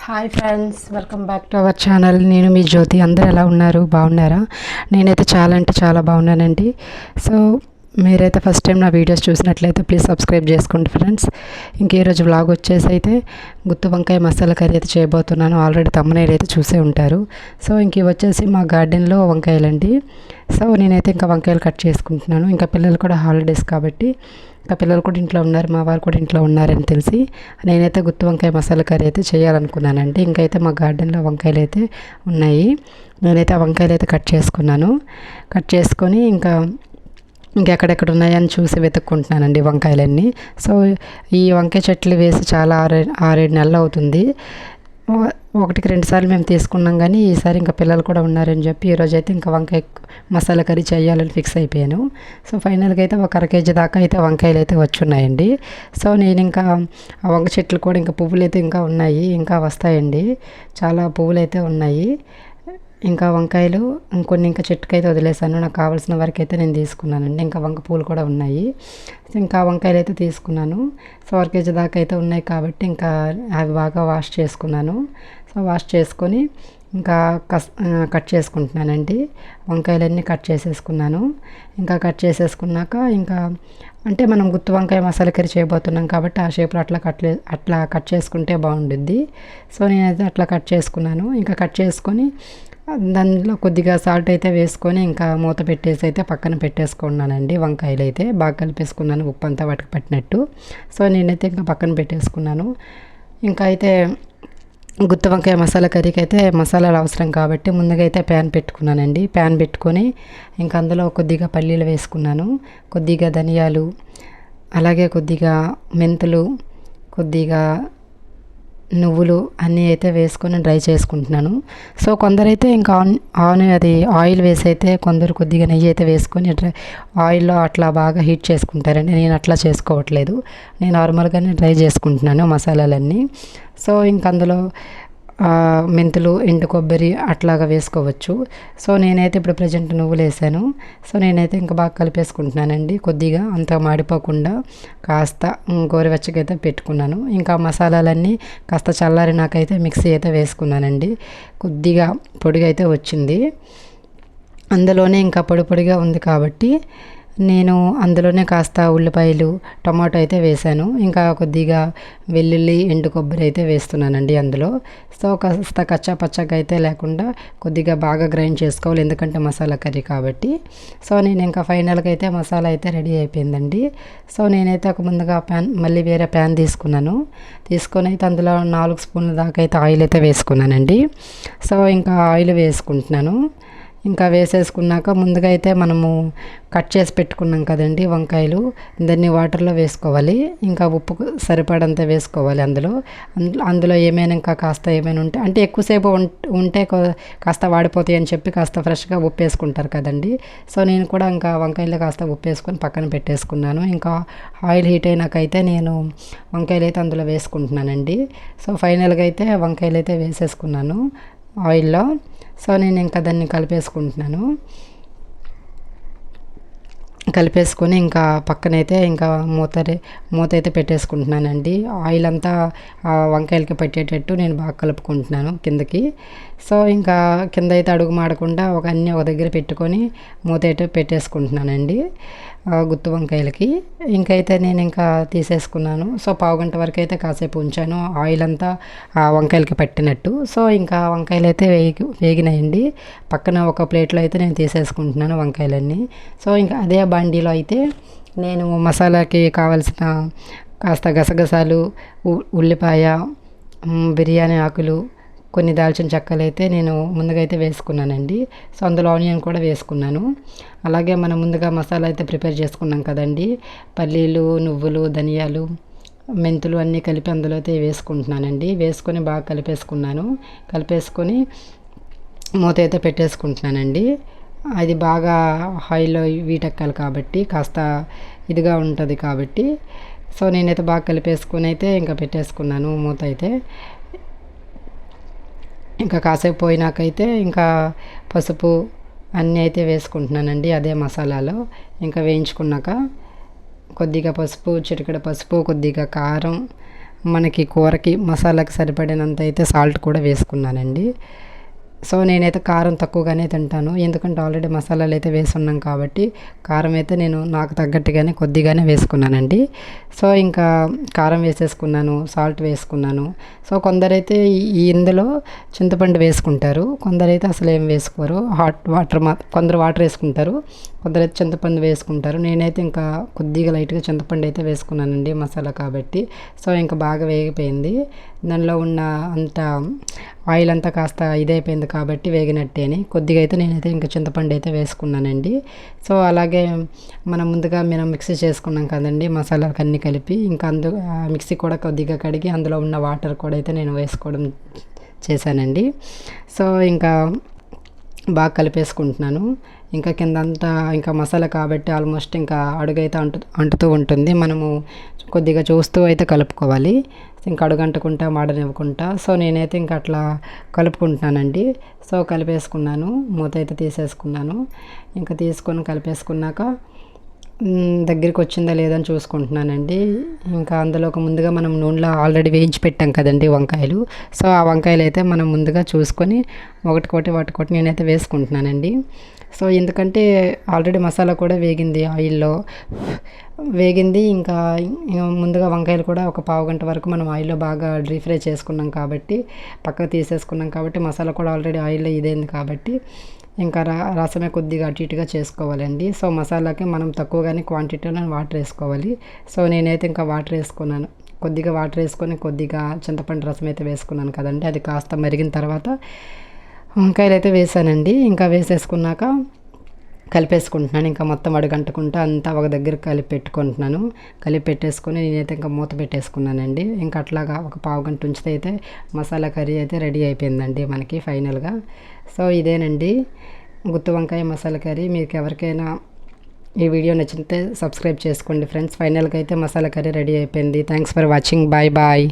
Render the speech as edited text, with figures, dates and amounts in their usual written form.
Hi friends, welcome back to our channel. నేను మీ జ్యోతి. అందరూ ఎలా ఉన్నారు? బాగున్నారా? నేనైతే చాలా అంటే చాలా బాగున్నానండి. సో మీరైతే ఫస్ట్ టైం నా వీడియోస్ చూసినట్లయితే ప్లీజ్ సబ్స్క్రైబ్ చేసుకోండి ఫ్రెండ్స్. ఇంక ఈరోజు వ్లాగ్ వచ్చేసి అయితే గుత్తి వంకాయ మసాలా కర్రీ అయితే చేయబోతున్నాను. ఆల్రెడీ తమ్మునేలు అయితే చూసే ఉంటారు. సో ఇంక ఇవి వచ్చేసి మా గార్డెన్లో వంకాయలండి. సో నేనైతే ఇంకా వంకాయలు కట్ చేసుకుంటున్నాను. ఇంకా పిల్లలు కూడా హాలిడేస్ కాబట్టి ఇంకా పిల్లలు కూడా ఇంట్లో ఉన్నారు, మా వారు కూడా ఇంట్లో ఉన్నారని తెలిసి నేనైతే గుత్తి వంకాయ మసాలా కర్రీ అయితే చేయాలనుకున్నానండి. ఇంకైతే మా గార్డెన్లో వంకాయలు అయితే ఉన్నాయి. నేనైతే ఆ వంకాయలు అయితే కట్ చేసుకున్నాను. కట్ చేసుకొని ఇంకెక్కడెక్కడ ఉన్నాయని చూసి వెతుక్కుంటున్నానండి వంకాయలన్నీ. సో ఈ వంకాయ చెట్లు వేసి చాలా 6-7 నెలలు అవుతుంది. ఒకటికి 2 సార్లు మేము తీసుకున్నాం, కానీ ఈసారి ఇంకా పిల్లలు కూడా ఉన్నారని చెప్పి ఈరోజు అయితే ఇంకా వంకాయ మసాలా కర్రీ చేయాలని ఫిక్స్ అయిపోయాను. సో ఫైనల్గా అయితే ఒక 1/2 కేజీ దాకా అయితే వంకాయలు అయితే వచ్చున్నాయండి. సో నేను ఇంకా ఆ వంక చెట్లు కూడా ఇంకా పువ్వులు అయితే ఇంకా ఉన్నాయి, ఇంకా వస్తాయండి. చాలా పువ్వులు అయితే ఉన్నాయి. ఇంకా వంకాయలు ఇంకా చెట్టుకు అయితే వదిలేసాను. నాకు కావాల్సిన వరకు అయితే నేను తీసుకున్నానండి. ఇంకా వంక పూలు కూడా ఉన్నాయి. ఇంకా వంకాయలు అయితే తీసుకున్నాను. సో 1 కేజీ దాకా అయితే ఉన్నాయి కాబట్టి ఇంకా అవి బాగా వాష్ చేసుకున్నాను. సో వాష్ చేసుకొని ఇంకా కట్ చేసుకుంటున్నానండి. వంకాయలన్నీ కట్ చేసేసుకున్నాను. ఇంకా కట్ చేసేసుకున్నాక అంటే మనం గుత్తి వంకాయ మసాలా కర్రీ చేయబోతున్నాం కాబట్టి ఆ షేప్లో అట్లా కట్ చేసుకుంటే బాగుండుద్ది. సో నేనైతే అట్లా కట్ చేసుకున్నాను. ఇంకా కట్ చేసుకొని దానిలో కొద్దిగా సాల్ట్ అయితే వేసుకొని ఇంకా మూత పెట్టేసి అయితే పక్కన పెట్టేసుకున్నానండి. వంకాయలు అయితే బాగా కలిపేసుకున్నాను, ఉప్పు అంతా వాటికి పట్టినట్టు. సో నేనైతే ఇంకా పక్కన పెట్టేసుకున్నాను. ఇంకా అయితే గుత్తి వంకాయ మసాలా కర్రీకి అయితే మసాలాలు అవసరం కాబట్టి ముందుగా అయితే ప్యాన్ పెట్టుకున్నానండి. ప్యాన్ పెట్టుకొని ఇంకా అందులో కొద్దిగా పల్లీలు వేసుకున్నాను, కొద్దిగా ధనియాలు, అలాగే కొద్దిగా మెంతులు, కొద్దిగా నువ్వులు అన్నీ అయితే వేసుకొని డ్రై చేసుకుంటున్నాను. సో కొందరైతే ఇంకా ఆయిల్ వేసి అయితే కొందరు కొద్దిగా నెయ్యి అయితే వేసుకొని ఆయిల్లో అట్లా బాగా హీట్ చేసుకుంటారండి. నేను అట్లా చేసుకోవట్లేదు. నేను నార్మల్గానే డ్రై చేసుకుంటున్నాను మసాలాలన్నీ. సో అందులో మెంతులు, ఎండు కొబ్బరి అట్లాగా వేసుకోవచ్చు. సో నేనైతే ఇప్పుడు ప్రజెంట్ నువ్వులు వేసాను. సో నేనైతే ఇంకా బాగా కలిపేసుకుంటున్నానండి. కొద్దిగా అంత మాడిపోకుండా కాస్త గోరువెచ్చగా అయితే పెట్టుకున్నాను. ఇంకా మసాలాలన్నీ కాస్త చల్లారినాకైతే మిక్సీ అయితే వేసుకున్నానండి. కొద్దిగా పొడిగా అయితే వచ్చింది. అందులోనే ఇంకా పొడిగా ఉంది కాబట్టి నేను అందులోనే కాస్త ఉల్లిపాయలు, టమాటో అయితే వేసాను. ఇంకా కొద్దిగా వెల్లుల్లి, ఎండు కొబ్బరి అయితే వేస్తున్నానండి అందులో. సో కాస్త కచ్చా పచ్చగా అయితే లేకుండా కొద్దిగా బాగా గ్రైండ్ చేసుకోవాలి, ఎందుకంటే మసాలా కర్రీ కాబట్టి. సో నేను ఇంకా ఫైనల్గా అయితే మసాలా అయితే రెడీ అయిపోయిందండి. సో నేనైతే ఒక ముందుగా మళ్ళీ వేరే ప్యాన్ తీసుకొని అయితే అందులో 4 స్పూన్ల దాకా అయితే ఆయిల్ అయితే వేసుకున్నానండి. సో ఇంకా ఆయిల్ వేసుకుంటున్నాను. ఇంకా వేసేసుకున్నాక ముందుగా అయితే మనము కట్ చేసి పెట్టుకున్నాం కదండి వంకాయలు, దాన్ని వాటర్లో వేసుకోవాలి. ఇంకా ఉప్పు సరిపడంత వేసుకోవాలి అందులో ఏమైనా ఇంకా కాస్త ఏమైనా ఉంటే, అంటే ఎక్కువసేపు ఉంటే కాస్త వాడిపోతాయి అని చెప్పి కాస్త ఫ్రెష్గా ఉప్పు వేసుకుంటారు కదండి. సో నేను కూడా ఇంకా వంకాయలు కాస్త ఉప్పు వేసుకొని పక్కన పెట్టేసుకున్నాను. ఇంకా ఆయిల్ హీట్ అయినాకైతే నేను వంకాయలు అయితే అందులో వేసుకుంటున్నానండి. సో ఫైనల్గా అయితే వంకాయలు అయితే వేసేసుకున్నాను ఆయిల్లో. సో నేను ఇంకా దాన్ని కలిపేసుకుంటున్నాను. కలిపేసుకొని ఇంకా పక్కనైతే ఇంకా మూత అయితే పెట్టేసుకుంటున్నానండి. ఆయిల్ అంతా వంకాయలకి పట్టేటట్టు నేను బాగా కలుపుకుంటున్నాను కిందకి. సో ఇంకా కింద అయితే అడుగు మాడకుండా అన్నీ ఒక దగ్గర పెట్టుకొని మూత అయితే పెట్టేసుకుంటున్నానండి గుత్తి వంకాయలకి. ఇంకైతే నేను ఇంకా తీసేసుకున్నాను. సో పావుగంట వరకు అయితే కాసేపు ఉంచాను, ఆయిల్ అంతా ఆ వంకాయలకి పట్టినట్టు. సో ఇంకా వంకాయలు అయితే వేగినాయండి. పక్కన ఒక ప్లేట్లో అయితే నేను తీసేసుకుంటున్నాను వంకాయలన్నీ. సో ఇంకా అదే బాండీలో అయితే నేను మసాలాకి కావాల్సిన కాస్త గసగసాలు, ఉల్లిపాయ, బిర్యానీ ఆకులు, కొన్ని దాల్చిన చెక్కలు అయితే నేను ముందుగా అయితే వేసుకున్నానండి. సో అందులో ఆనియన్ కూడా వేసుకున్నాను. అలాగే మనం ముందుగా మసాలా అయితే ప్రిపేర్ చేసుకున్నాం కదండి, పల్లీలు, నువ్వులు, ధనియాలు, మెంతులు అన్నీ కలిపి అందులో అయితే వేసుకుంటున్నానండి. వేసుకొని బాగా కలిపేసుకొని మూత అయితే పెట్టేసుకుంటున్నానండి. అది బాగా ఆయిల్లో వీటెక్కాలి కాబట్టి కాస్త ఇదిగా ఉంటుంది కాబట్టి. సో నేనైతే బాగా కలిపేసుకొని అయితే ఇంకా పెట్టేసుకున్నాను మూత అయితే. ఇంకా కాసేపు పోయినాకైతే ఇంకా పసుపు అన్నీ అయితే వేసుకుంటున్నానండి అదే మసాలాలో. ఇంకా వేయించుకున్నాక కొద్దిగా పసుపు, చిటికెడు పసుపు, కొద్దిగా కారం, మనకి కూరకి మసాలాకి సరిపడినంత అయితే సాల్ట్ కూడా వేసుకున్నానండి. సో నేనైతే కారం తక్కువగానే తింటాను, ఎందుకంటే ఆల్రెడీ మసాలాలు అయితే వేసున్నాం కాబట్టి కారం అయితే నేను నాకు తగ్గట్టుగానే కొద్దిగానే వేసుకున్నానండి. సో ఇంకా కారం వేసేసుకున్నాను, సాల్ట్ వేసుకున్నాను. సో కొందరైతే ఇందులో చింతపండు వేసుకుంటారు, కొందరైతే అసలు ఏం వేసుకోరు, హాట్ వాటర్ కొందరు వాటర్ వేసుకుంటారు, కొందరైతే చింతపండు వేసుకుంటారు. నేనైతే ఇంకా కొద్దిగా లైట్గా చింతపండు అయితే వేసుకున్నానండి మసాలా కాబట్టి. సో ఇంకా బాగా వేగిపోయింది, దానిలో ఉన్న అంత ఆయిల్ అంతా కాస్త ఇదైపోయింది కాబట్టి వేగినట్టే అని కొద్దిగా అయితే నేనైతే ఇంకా చింతపండు అయితే వేసుకున్నానండి. సో అలాగే మనం ముందుగా మిక్సీ చేసుకున్నాం కదండి మసాలాలకు అన్నీ కలిపి, ఇంకా మిక్సీ కూడా కొద్దిగా కడిగి అందులో ఉన్న వాటర్ కూడా అయితే నేను వేసుకోవడం చేశానండి. సో ఇంకా బాగా కలిపేసుకుంటున్నాను. ఇంకా కిందంతా ఇంకా మసాలా కాబట్టి ఆల్మోస్ట్ ఇంకా అడుగైతే అంటుతూ ఉంటుంది, మనము కొద్దిగా చూస్తూ అయితే కలుపుకోవాలి, ఇంకా అడుగంటకుండా మాడనివ్వకుండా. సో నేనైతే ఇంకా అట్లా కలుపుకుంటున్నానండి. సో కలిపేసుకున్నాను, మూత అయితే తీసేసుకున్నాను. ఇంకా తీసుకొని కలిపేసుకున్నాక దగ్గరికి వచ్చిందా లేదని చూసుకుంటున్నానండి. ఇంకా అందులోకి ముందుగా మనం నూనెలో ఆల్రెడీ వేయించి పెట్టాం కదండి వంకాయలు. సో ఆ వంకాయలు అయితే మనం ముందుగా చూసుకొని వాటికోటి నేనైతే వేసుకుంటున్నానండి. సో ఎందుకంటే ఆల్రెడీ మసాలా కూడా వేగింది, ఆయిల్లో వేగింది. ఇంకా ముందుగా వంకాయలు కూడా ఒక పావు గంట వరకు మనం ఆయిల్లో బాగా డీప్ ఫ్రై చేసుకున్నాం కాబట్టి, పక్కకు తీసేసుకున్నాం కాబట్టి, మసాలా కూడా ఆల్రెడీ ఆయిల్లో ఇదైంది కాబట్టి ఇంకా రసమే కొద్దిగా అటు ఇటుగా చేసుకోవాలండి. సో మసాలాకి మనం తక్కువగానే క్వాంటిటీలో వాటర్ వేసుకోవాలి. సో నేనైతే ఇంకా వాటర్ వేసుకున్నాను, కొద్దిగా వాటర్ వేసుకొని కొద్దిగా చింతపండు రసం అయితే వేసుకున్నాను కదండి, అది కాస్త మరిగిన తర్వాత వంకాయలు అయితే వేసానండి. ఇంకా వేసేసుకున్నాక కలిపేసుకుంటున్నాను, ఇంకా మొత్తం అడుగంటకుంటా అంతా ఒక దగ్గర కలిపి పెట్టేసుకొని నేనైతే ఇంకా మూత పెట్టేసుకున్నానండి. ఇంకా అట్లాగా ఒక పావు గంట ఉంచితే అయితే మసాలా కర్రీ అయితే రెడీ అయిపోయిందండి మనకి ఫైనల్గా. సో ఇదేనండి గుత్తి వంకాయ మసాలా కర్రీ. మీకు ఎవరికైనా ఈ వీడియో నచ్చితే సబ్స్క్రైబ్ చేసుకోండి ఫ్రెండ్స్. ఫైనల్గా అయితే మసాలా కర్రీ రెడీ అయిపోయింది. Thanks for watching, bye bye.